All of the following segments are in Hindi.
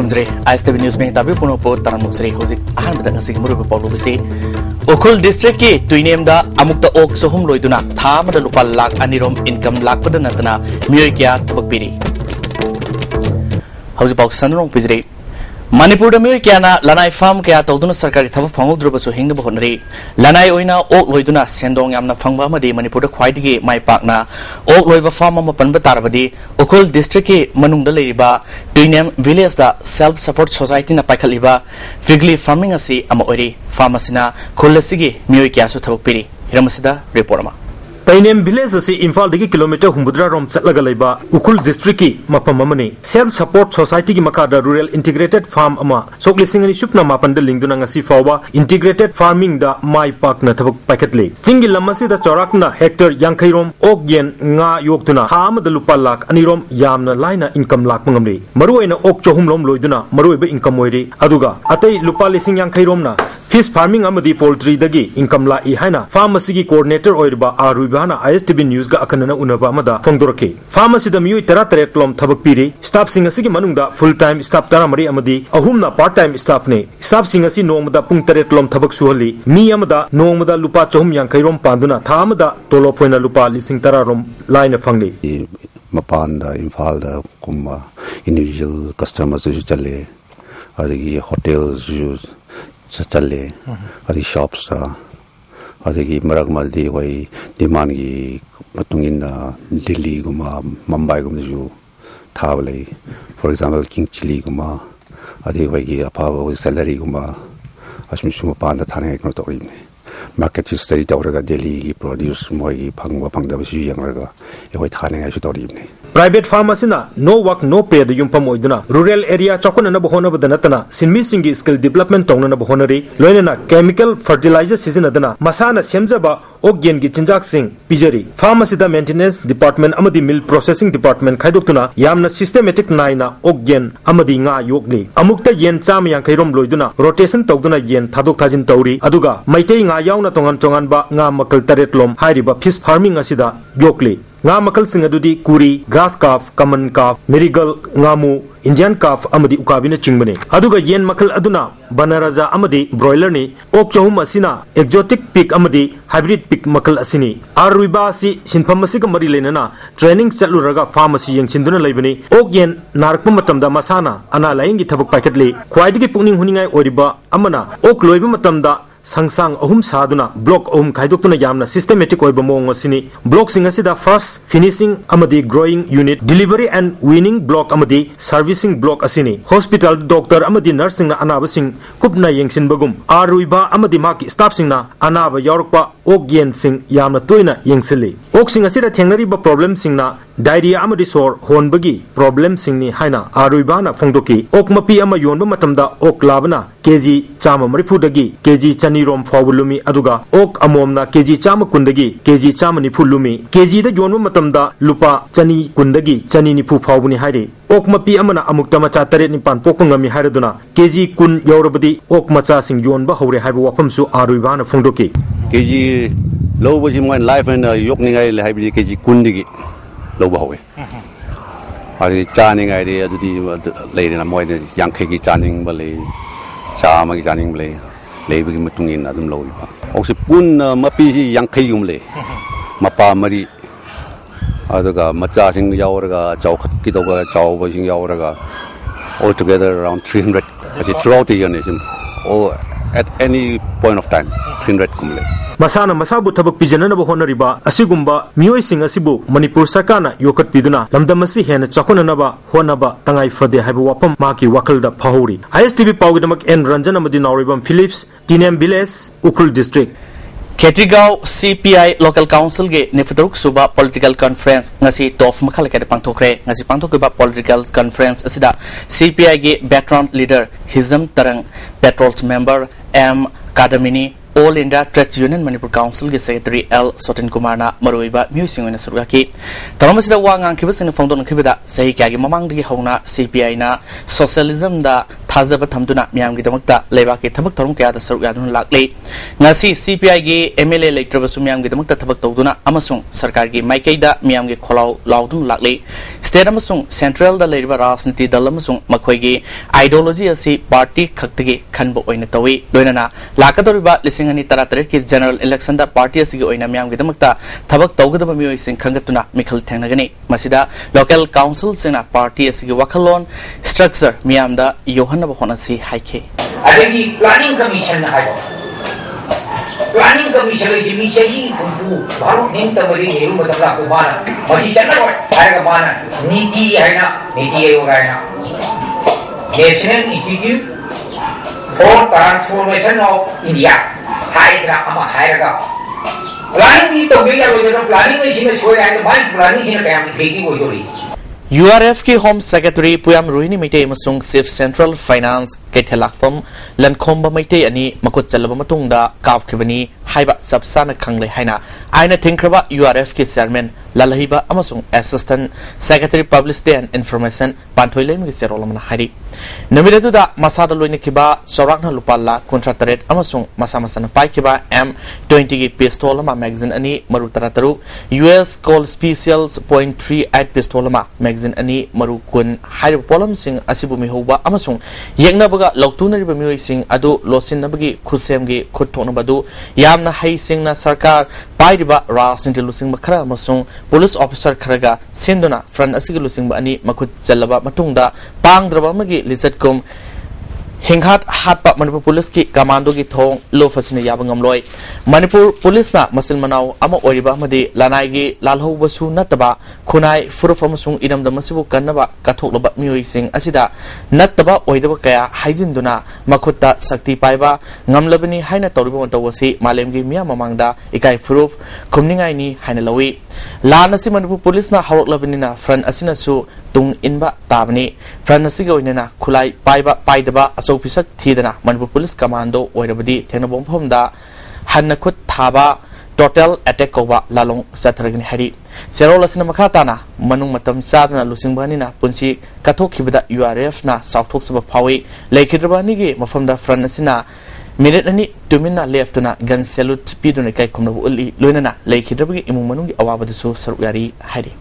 खुरुमजरे ISTV न्यूज़ में ताबी पुनोपो तरमुसरे होजिक आहान बदंग सिग मुरुब पौलुबसे उखुल डिस्ट्रिक्ट की तुइनेमदा अमुक्ता ओक सोहुम लोइदुना थामदा लुपा लाख अनिरोम इनकम लाख पद नतना मियोय क्या तबक पिरी होजिक पाउक सनरों पिजरे मणिपुर में क्या लनाई फार्म क्या तौदुना सरकारी थबक फंगुद्रबसु हिंगब honorary लनाई ओइना okay लोइदुना सेंदोंग यामना फंगबा अमदि Manipur ख्वाइदगी माइपाकना okay लोइबा farm अमा पनबा तारबदि उखुल डिस्ट्रिक्ट की मनुंगदा लेरिबा तुइनेम विलेज दा सेल्फ सपोर्ट सोसाइटी ना पाइखलिबा फिगली फार्मिंग असी अमा ओइरी फार्म असिना खुलसिगी मियोय क्यासु थबक पिरी हिरमसिदा रिपोर्ट अमा तैनेम विलेज असी इम्फाल दगी किलोमीटर हुंबुद्रा रोम चलगा लेबा उखुल डिस्ट्रिक्ट की मफम अमनी सेल्फ सपोर्ट सोसाइटी की मखादा रूरल इंटीग्रेटेड फार्म अमा सोकलिसिंग अनि सुपना मापन द लिंगदुना ngasi फावबा इंटीग्रेटेड फार्मिंग दा माई पाक न थबक पाइखतले चिंगी लमसी दा चौराकना हेक्टर यांखै रोम ओक येन nga योक्तुना हाम द लुपा लाख अनि रोम यामना लाइना इनकम लाख मंगमले मरुयना ओक चोहुम रोम लोइदुना मरुयबा इनकम ओइरे अदुगा अतै लुपा लिसिंग यांखै रोमना फिश फार्मिंग अमदी पोल्ट्री दगी इनकम लाई हाइना फार्मसी की कोऑर्डिनेटर ओइरबा आरुइबाना ISTV न्यूज़ गा अखनना उनबा अमदा फोंगदोरके फार्मसी द मियोय 13 लोम थबक पिरे स्टाफ सिंग असिगी मनुंगदा फुल टाइम स्टाफ 13 अमदी अहुमना पार्ट टाइम स्टाफ ने स्टाफ सिंग असि नोमदा पुंग 13 लोम थबक सुहली मी अमदा नोमदा लुपा चोहुम यांखै रोम पांदुना था अमदा तोलो फोइना लुपा लिसिंग 13 रोम लाइन फंगले मपान दा इम्फाल दा कुम्बा इंडिविजुअल कस्टमर्स जो चले अदगी होटल्स जो चले अदगी शॉप्स अदगी मरग मल्दी वही डिमांड की मतुंगिन दिल्ली गुमा मुंबई गुमा जो थावले फॉर एग्जांपल किंग चिली गुमा अदगी वही अपाव सैलरी गुमा अश्मिशु मपान थाने एक नोटोरी में मार्केट स्टडी तौरगा दिल्ली की प्रोड्यूस मोई फंगवा फंगदबसु यंगरगा एवै थाने आइसु तौरी में प्राइवेट फार्म असिना नो वर्क नो पे द युम्पम ओइदुना रूरल एरिया चौकन बहोनब दनतना सिनमी सिंगी स्किल डेवलपमेंट तौन बहोनरी लोइनना केमिकल फर्टिलाइजर सिजनदना मसाना सेमजबा ओगेन की चिंजाक सिंग पिजरी फार्म असिदा मेंटेनेंस डिपार्टमेंट अमदी मिल प्रोसेसिंग डिपार्टमेंट खाइदोक्तुना यामना सिस्टेमेटिक नाइना ओगेन अमदी nga योगनी अमुक्ता येन चाम यांखैरोम लोइदुना रोटेशन तौदुना येन थादोक थाजिन तौरी अदुगा मैतै nga यावना तोंगन तोंगनबा nga मकल तरेटलोम हाइरिबा फिश फार्मिंग असिदा योक्ली nga makal sing adudi kuri grass calf common calf merigal ngamu indian calf amadi ukabina chingbane aduga yen makal aduna banaraja amadi broiler ni ok chohum asina exotic pig amadi hybrid pig makal asini aruiba si sinpham asiga mari lenana training chaluraga pharmacy yengchinduna leibani ok yen narkpa matamda masana ana laingi thabak paikatli khwaidigi pungning huningai oriba amana ok loiba matamda संगसांग अहुम सादुना ब्लॉक अहुम खाइदोक्तुना यामना सिस्टेमेटिक ओइबा मोंग असिनी ब्लॉक सिंग असिदा फर्स्ट फिनिशिंग अमदी growing unit delivery and weaning block अमदी सर्विसिंग ब्लॉक असिनी हॉस्पिटल डॉक्टर अमदी नर्स सिंगना अनाब सिंग कुपना येंगसिन बगुम आरुइबा अमदी माकी स्टाफ सिंगना अनाब यावरकपा ओगेन सिंग यामना तोइना येंगसिली ओक सिंग असिदा थेंगनरिबा प्रॉब्लम सिंगना डायरिया अमदी सोर होनबगी प्रॉब्लम सिंगनी हाइना आरुइबाना फोंगदोकी ओक मपी अमा योनबा मतमदा okay लाबना KG Chama मरिफुदगी KG चनीरोम फावलुमी अदुगा okay अमोमना KG Chama कुंदगी KG Chama निफुलुमी KG दा योनबा मतमदा लुपा चनी कुंदगी चनी निफु फावबुनी हाइरे ओक मपी अमना अमुक्ता मचा तरे निपान पोकंगमी हाइरदुना केजी कुन यौरबदी ओक मचा सिंग योनबा हौरे हाइबा वफमसु आरुइबाना फोंगदोकी केजी लोबजी मोइन लाइफ एंड योकनिगाई हाइबदी केजी कुंदगी लोबा हौवे अरे चानिंगाई दे अदुदी लेना मोइन यांखैगी चानिंग बले चामा की चानिंग बले लेबगी मतुंगिन अदुम लोइबा ओसे पुन मपी यांखैगुम ले मपा मरी अदुगा मचा सिंग यावरगा चौखत की दोगा चौबा सिंग यावरगा all together around 300 as throughout the year nation or at any point of time 300 kumle masana masabu thabak pijanana ba honariba asigumba mioi sing asibu manipur sarkana yokat piduna lamdamasi hena chakunana ba honaba tangai fade haibu wapam maki wakal da phahuri ISTV pawgidamak en ranjana madi nauribam philips tinem village ukul district Ketrigaw CPI local council ge nifuturuk suba political conference ngasi tof makhal ke pangthokre ngasi pangthok ba political conference asida CPI ge background leader Hizam Tarang patrols member M Kadamini All India Trade Union Manipur Council ge secretary L Sotin Kumar na maruiba musing wena surga ki tamasida wa ngang kibas ne fongdon kibida sahi kya ge mamang digi hauna CPI na socialism da थाजब थमदुना मियामगी दमकता लेबाके थबक थरम कया द सरुक यादुन लाकले ngasi CPI gi MLA lectrabasu मियामगी दमकता थबक तौदुना अमसुंग सरकार gi माइकेदा मियामगी खोलाव लाउदुन लाकले स्टेट अमसुंग सेंट्रल दा लेरिबा राजनीति दल अमसुंग मखोइगी आइडियोलॉजी असि पार्टी खक्तगी खनबो ओइना तवी लोइनाना लाकदोरिबा लिसिंगनी तरातरे की जनरल इलेक्शन दा पार्टी असि ओइना मियामगी दमकता थबक तौगदबा मियोइ सिंग खंगतुना मिखल थेंगनगनी मसिदा लोकल काउंसिल सिंगना पार्टी असि वखलोन स्ट्रक्चर मियामदा योहनबो होनसी हाइखे अदगी प्लानिंग कमीशन हाइबो प्लानिंग कमीशन की मिचही फुंपू भारत निंग तमरी हेरु बदला को बाना मसी चन्ना को आएगा बाना नीति है ना नीति है होगा ना national institute for transformation of India hydra अमा हाइड्रा प्लानिंग की तो गया वो जो प्लानिंग इसमें सोए आए तो भाई प्लानिंग इसमें क्या खेती वो जोड़ी URF की होम सेक्रेटरी पुयाम रोहिणी मिटे अमसुंग चीफ सेंट्रल फाइनेंस कैथेलाकफम लनखोंबा मिटे अनि मकुत चलबा मतुंगदा कापखिबनी हाइबा सबसाना खंगले हाइना आइना थिंख्रबा URF की चेयरमैन ललहिबा अमसुंग assistant secretary publicity and information पांथोइलेमगी सेरोलमना हाइरि नमिदुदा मसादा लोइनखिबा चौराकना लुपा लाख 53 अमसुंग मसा मसाना पाइखिबा M20 की पिस्तौल अमा मैगजीन अनि मरु 33 US कॉल स्पेशल्स .38 पिस्तौल अमा मैगजीन अनि मरु कुन हाइब पोलम सिंह असिबु मिहोबा अमसुंग येंगनबगा लौतुनरिबा मियोइ सिंह अदु लोसिनबगी खुसेमगी खुथोनबदु यामना हाइ सिंहना सरकार पाइरिबा राजनीति लुसिंग खरा अमसुंग पुलिस ऑफिसर खरगा सिंदुना फ्रंट असिगी लुसिंग अनि मखुत चलबा मतुंगदा पांगद्रबा अमगी लिजतकुम हिंघात हाटपा मणिपुर पुलिस की कमांडो की थोंग लोफसिने याबंगमलोय मणिपुर पुलिस ना मसिल मनाव अमा ओरिबा मदि लानाइगी लालहौबसु नतबा खुनाई फुरफ अमसुंग इनमदमसिबु कन्नबा कथोकलबा मियोइसिंग असिदा नतबा ओइदबा कया हाइजिनदुना मखुत्ता शक्ति पाइबा ngamlabani haina toriba ontawasi malemgi miya mamangda ikai furuf khumningaini haina lawi lan asi manipur police na hawroklabani na front asina su tung inba tabani front asiga oinena khulai paiba paidaba asaupisak thidana manipur police commando oirabadi thenabom phomda hanna khut thaba total attack koba lalong satharagni hari serol asina makhatana manung matam sadana lusingbani na punsi kathokhibada URF na southok saba phawi leikidrabani gi mafamda front asina minute ani tumina left na gun salute pidune kai khumna uli loinana leikidrabagi imung manungi awabadasu saruyari hari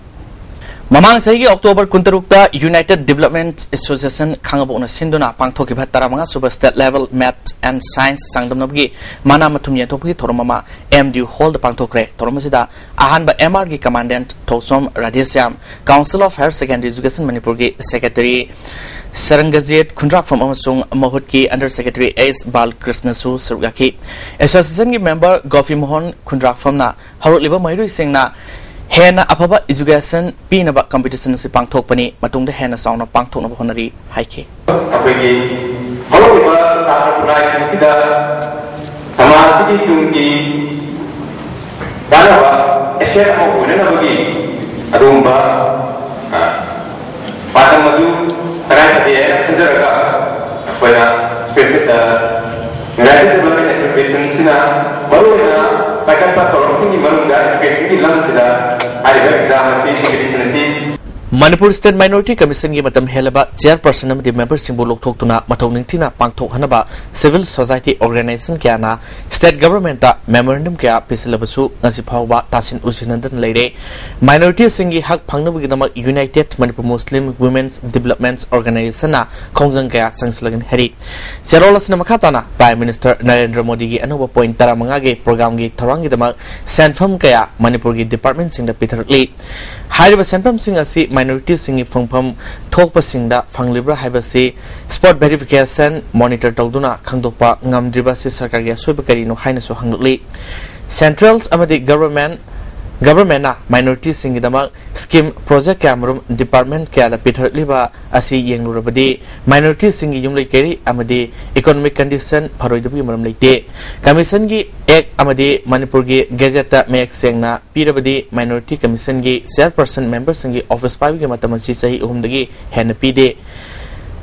Mamang sahi October kuntarukta United Development Association khangabona sinduna pangthoki bhattara manga super state level math and science sangdamnabgi mana mathumya thopgi thoromama MDU hold pangthokre thoromasida ahanba MR gi commandant Thosom Radhesyam Council of Higher Secondary Education Manipur gi secretary Sarangazet Kundrak from Amasung Mahut ki under secretary S Balkrishna Su Surgaki association gi member Gofi Mohan Kundrak from na harut liba mairu singna Hena apaba education pinaba competition si pangthokpani matungda hena sauna pangthokna honari haike apagi haloba sahapunai sida samajiki tungki danawa esher mo kunena bagi adumba patamadu tarai hadiya kunjaraga apaya specific United Development Association sina baruina pakan patorong sini marunda education lam sida ada exam nanti Manipur State Minority Commission gi matam helaba chairperson amdi member singbu lokthokuna mathong ningthina pangthok hanaba civil society organization kyana state government ta memorandum kya pisalabasu ngasi phawba tasin usinandan leire minority singi hak phangnabu gidama United Manipur Muslim Women's Development Organization na khongjang kya sangslagan hari cherolasna makhatana Prime Minister Narendra Modi gi anoba point tara manga ge program gi thorang gidama senfam kya Manipur gi department sing da pitharli hairiba senfam sing asi minority singi phangpham thokpa singda phanglibra haibasi spot verification monitor tawduna khangdokpa ngamdriba si sarkar gi soiba karino haina so hanglukli centrals amadi government na minority singi dama scheme project camrum department kya da pitharliba asi yenglurabadi minority singi yumlei keri amadi economic condition pharoidabi maram leite commission gi ek amadi manipur gi gazette ta mek sengna pirabadi minority commission gi chairperson member singi office pai gi matamasi sahi uhumdagi hen pide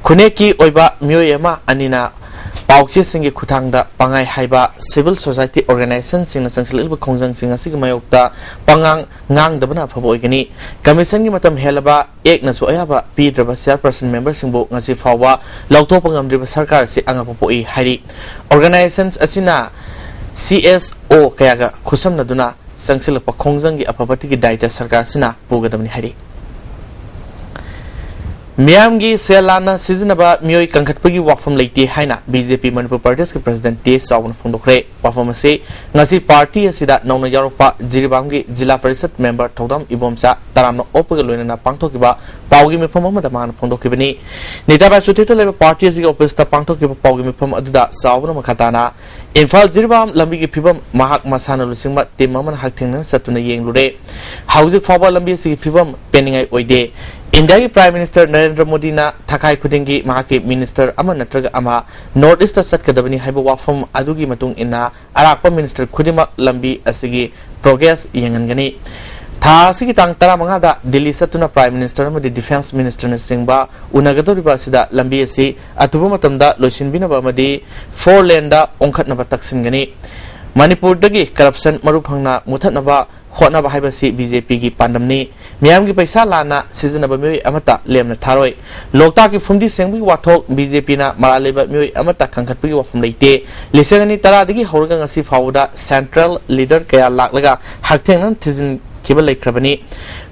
khune ki oiba myoyema anina पाउचे सिंगे खुथांगदा पंगाई हाइबा सिविल सोसाइटी ऑर्गेनाइजेशन सिंगना संगसलिब खोंजंग सिंगा सिग मायोक्ता पंगांग ngang dabana phabo igani commission gi matam helaba ek na so ayaba pidraba chairperson member singbo ngasi fawa lautopa ngamdriba sarkar se anga popoi hari organizations asina CSO kayaga khusam naduna sangsilapa khongjang gi apabati gi daita sarkar sina pugadamni hari मियामगी सेलाना सिजनबा मियोई कंखटपगी वाफम लेते हाइना बीजेपी मणिपुर प्रदेश के प्रेसिडेंट टे सावन फोंदोखरे वाफम से ngasi पार्टी असिदा नौना यारोपा जिरिबामगी जिला परिषद मेंबर थौदम इबोमचा तरामना ओपग लोइना पांगथोकिबा पावगी मिफम अमदा मान फोंदोकिबनी नेताबा सुथेत लेबा पार्टी असिगा ऑफिस ता पांगथोकिबा पावगी मिफम अदुदा सावन मखताना इम्फाल जिरिबाम लंबी की फिबम महाक मसाना लुसिंगमा टीम अमन हाकथिंगन सतुना येंगलुरे हाउजिक फाबा लंबी सिगी फिबम पेनिंगाई ओइदे इंडिया की प्राइम मिनिस्टर नरेंद्र मोदी ना थकाई खुदिंगी महाके मिनिस्टर अमा नत्रगा अमा नॉर्थ ईस्ट सटकदबनी हाइबा वाफम अदुगी मतुंग इना अराकपा मिनिस्टर खुदिमा लंबी असिगी प्रोग्रेस यंगनगनी था सिगी तांग तरा मंगादा दिल्ली सतुना प्राइम मिनिस्टर अमदि डिफेंस मिनिस्टर ने सिंगबा उनगदोरिबा सिदा लंबी असि अतुबा मतमदा लोइसिनबिनबा अमदि 4 लेन दा ओंखतनबा तक्सिनगनी मणिपुर दगी करप्शन मरुफंगना मुथतनबा होटनबा हाइबसी बीजेपी की पांडमनी मियाम की पैसा लाना सिजनबा मियोई अमता लेमना थारोय लोकता की फुंदी सेंगबी वाथोक बीजेपी ना मरालेबा मियोई अमता कंखटपगी वाफम लेते लिसेगनी तरादगी हौरगा ngasi फावदा सेंट्रल लीडर कया लाखलगा हाकथेंगन थिजिन केबल लेख्रबनी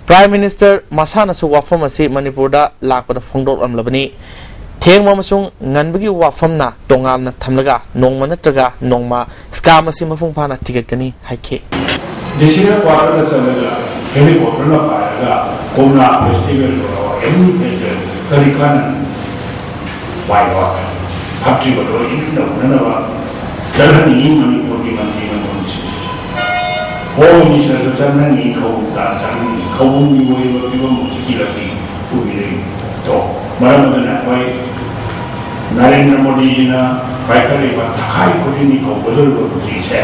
प्राइम मिनिस्टर मसानासु वाफम असी मणिपुरदा लाखपदा फोंदोक अमलबनी थेंग ममसुंग ngनबगी वाफमना तोंगामना थमलगा नोंगमा नत्रगा नोंगमा स्काम असी मफुंग फाना टिकटकनी हाइखे देशिना क्वार्टर चलेगा हेलीकॉप्टर ना पाएगा कोना फेस्टिवल हो एनी फेस्टिवल करिकान वाइवा फैक्ट्री बतो इन ना बा जलनी मणिपुर की मंत्री मंत्री हो मिनिस्टर जो चलनी खौ ता चलनी खौ मी वही वही वो मुझे की लगी उबिले तो मरमदना कोई नरेंद्र मोदी जी ना बाइकले बा थाई कोनी को बदल बदली से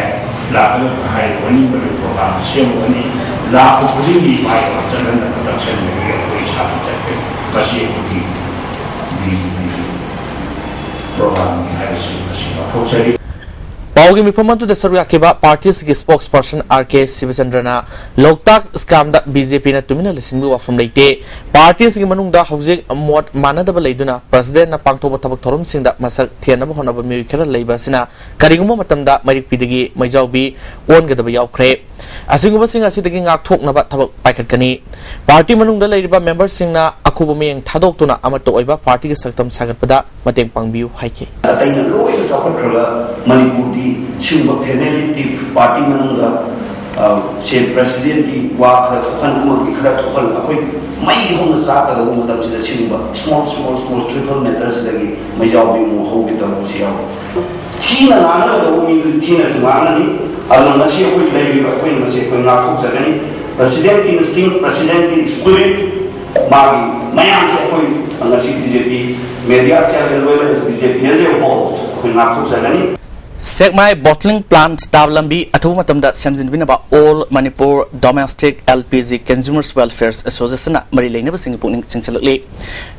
लाखल हाई वनी बड़े प्रोग्राम सेम वनी लाख खुदी की पाई और चलन प्रोडक्शन में कोई शामिल करके बस ये की प्रोग्राम में है इसी प्रोसेस पावगी मिफमंतु द सरयाकेबा पार्टीज की स्पोक्सपर्सन आरके शिवचंद्रना लोकताक स्काम दा बीजेपी ना तुमिना लिसिंबी वाफम लेते पार्टीज की मनुंगदा हौजिक मोट मानदब लेदुना प्रेसिडेंट ना पांगथोब थबक थोरम सिंगदा मसक थेनब होनब मिउ खेरा लेबासिना करिगुम मतमदा मरिक पिदगी मैजाउबी ओनगदब यावख्रे असिंगुब सिंग असिदगी ngakthoknab थबक पाइखटकनी पार्टी मनुंगदा लेरिबा मेंबर सिंगना अखुब मियंग थादोक्तुना अमतो ओइबा पार्टी के सक्तम सागतपदा मतेंग पांगबिउ हाइके अतैना लोय जापत्रला मणिपुरदी सिंगबा फैमिली पार्टी मनुंगा से प्रेसिडेंट की वा खरा थोखन की खरा थोखन अखोय मई होम साका द मतम से सिंगबा स्मॉल ट्रिपल मैटर्स लगी मैजाउबी मो होगे त सियाव थीना नाना द मी थीना सुनानी अल्लाह नसी कोई लेबा कोई नसी कोई नाखुक जगनी प्रेसिडेंट की स्टिंग प्रेसिडेंट की स्पिरिट मागी मयाम से कोई नसी बीजेपी मीडिया से लोय बीजेपी ये हो कोई नाखुक जगनी सेकमाई बॉटलिंग प्लांट दावलंबी अथवा मतमदा सेमजिनबिनबा all Manipur domestic LPG consumers welfare association मरी लेनब सिंग पुनिंग सिंगसलकले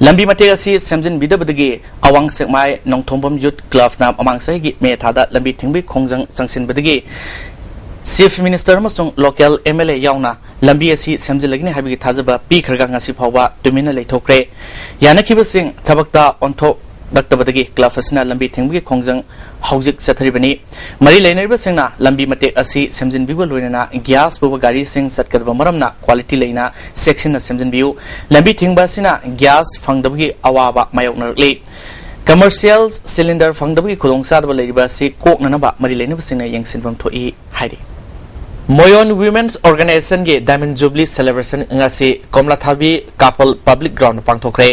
लंबी मते असि सेमजिनबिदबदगी अवांग सेकमाई नोंथोंबम यूथ क्लब नाम अमांग सहिगी मेथादा लंबी थिंगबी खोंजंग संगसिनबदगी चीफ मिनिस्टर अमसुंग लोकल एमएलए यावना लंबी असि सेमजिलगनी हाबिगी थाजबा पीखरगा ngasi फावबा तुमिना लेथोक्रे यानखिबा सिंग थबकता ऑन्थो दक्तबदगी क्लब असना लंबी थिंगबी खोंजंग हौजिक चथरिबनी मरी लेनरिबा सिंगना लंबी मते असि सेमजिनबिबो लोइना ग्यास बुबा गाड़ी सिंग सटकदबा मरमना क्वालिटी लेना सेक्शन सेमजिनबिउ लंबी थिंगबा सिना ग्यास फंगदबगी अवाबा मायोकनरले कमर्शियल सिलिंडर फंगदबगी खुदोंसादबा लेरिबा सि कोकननबा मरी लेनबा सिंगना यंगसिनबम थोई हाइरि मोयन वुमेन्स ऑर्गेनाइजेशन के डायमंड जुबली सेलिब्रेशन ngasi कोमलाथाबी कापल पब्लिक ग्राउंड पांगथोखरे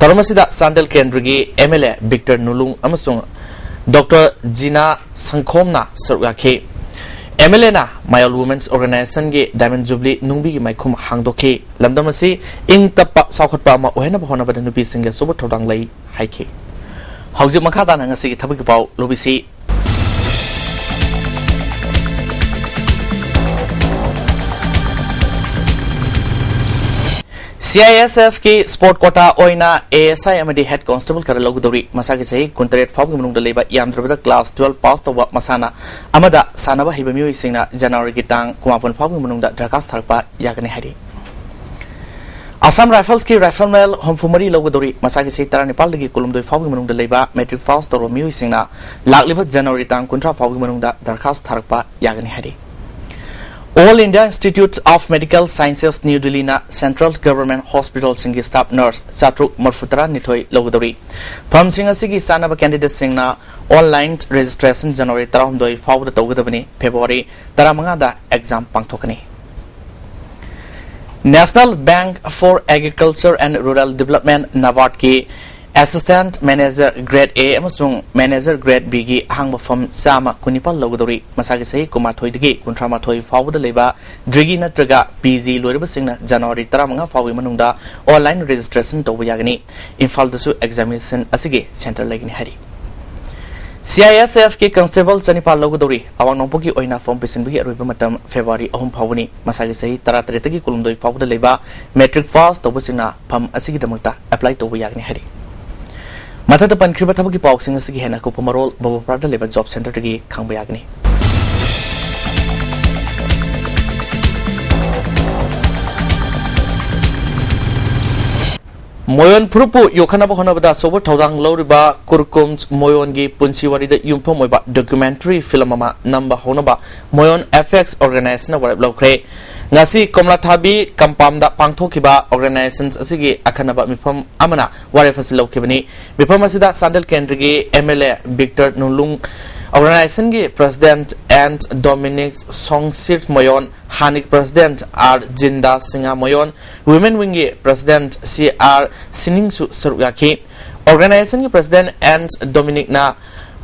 तरमसिदा सांदल केंद्र की एमएलए विक्टर नुलुंग अमसुंग डॉक्टर जीना संखोमना सरगाखे एमएलए ना मायल वुमेन्स ऑर्गेनाइजेशन के डायमंड जुबली नुंबी की माइखुम हांगदोखे लमदमसी इंग तप साखतपा अमा ओहेना बहनबद नुपी सिंगे सुब थोदांग लई हाइखे हौजिक मखादा ngasi की थबकी पाव लोबिसी CISF की स्पोर्ट कोटा ओइना ASI अमदी हेड कांस्टेबल कर लगुदौरी मसागी सही कुंतरेट फाउगी मनुंग दलेबा यामद्रबदा क्लास 12 पास तौबा मसाना अमदा सानबा हिबा मियोइ सिंगना जनवरी की तांग कुमापन फाउगी मनुंगदा दरखास्त थरपा यागने हरी असम राइफल्स की राइफलमैन हमफुमरी लगुदौरी मसागी सही तरा नेपाल लगी कुलुमदोइ फाउगी मनुंग दलेबा मैट्रिक पास तौबा मियोइ सिंगना लाखलिबा जनवरी तांग कुंट्रा फाउगी मनुंगदा दरखास्त थरपा यागने हरी All India Institute of Medical Sciences New Delhi na Central Government Hospital singi staff nurse Chatru Marfutara nithoi logudori Pham sing asigi sanaba candidate sing na online registration January 12 fawda tawgadabani February 15 da exam pangthokani National Bank for Agriculture and Rural Development NABARD ki Assistant Manager Grade A amasung Manager Grade B gi hangba fam sama kunipal logudori masagi sahi kumathoi digi kuntramathoi fawda leba drigi natraga PG loiriba singna January 15 fawi manungda online registration tawba yagani Imphal dasu examination asigi center lagini hari CISF ki constable chanipal logudori awang nongpo ki oina form pisinbigi aroiba matam February 3 fawani masagi sahi 13 gi kulumdoi fawda leba matric pass tawba singna pham asigi damakta apply tawba yagani hari Mata the Pankriba Tabaki Boxing as again a Kupumarol, Bobo Prada Labor Job Center to Gi Kangbayagni. Moyon Prupu, Yokanaba Honabada, Sober Todang Loriba, Kurkums, Moyongi, Punsiwari, the Yumpomoba documentary filmama number Honaba, Moyon FX organization of Locre. Ngasi Komlathabi Kampamda Pangthokiba organizations asigi akanaba mifam amana ware fasilo kibani mifam asida Sandal Kendrigi MLA Victor Nulung organization gi president and Dominic Songsir Moyon Hanik president R Jinda Singa Moyon women wing president CR Siningsu Saruyaki organization gi president and Dominic na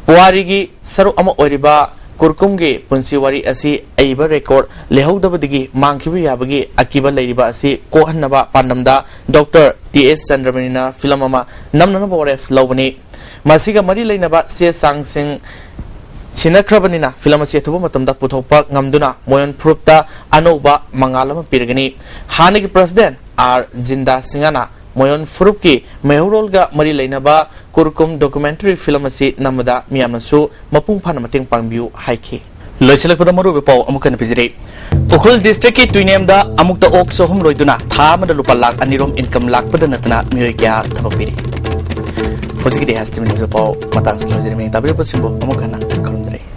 Puarigi Saru ama oriba Kurkumgi Punsiwari asi Aiba record Lehodabadi Mankibi Yabagi Akiba Ladiba asi Kohanaba Pandamda Dr. T.S. Sandramanina Filamama Namnanaboref Lobani Masiga Mari Lainaba Se Sang Sing Chinakrabanina Filamasiatuba Matamda Putopa Ngamduna Moyon Prupta Anoba Mangalama Pirgani Hanik President R. Jinda Singana Moyon Furupki Mehurolga Mari Lainaba Kurkum documentary film asi namada miyamnasu mapung panamating pangbiu haiki loiselakpada maru bepau amukan pizire Ukhul district ki tuinemda amukta ok sohum roiduna thamada lupa lak anirom income lak pada natna miyoi kya thabapiri hosiki de hasti min bepau matang slojire me tabire pasimbo amukana karundre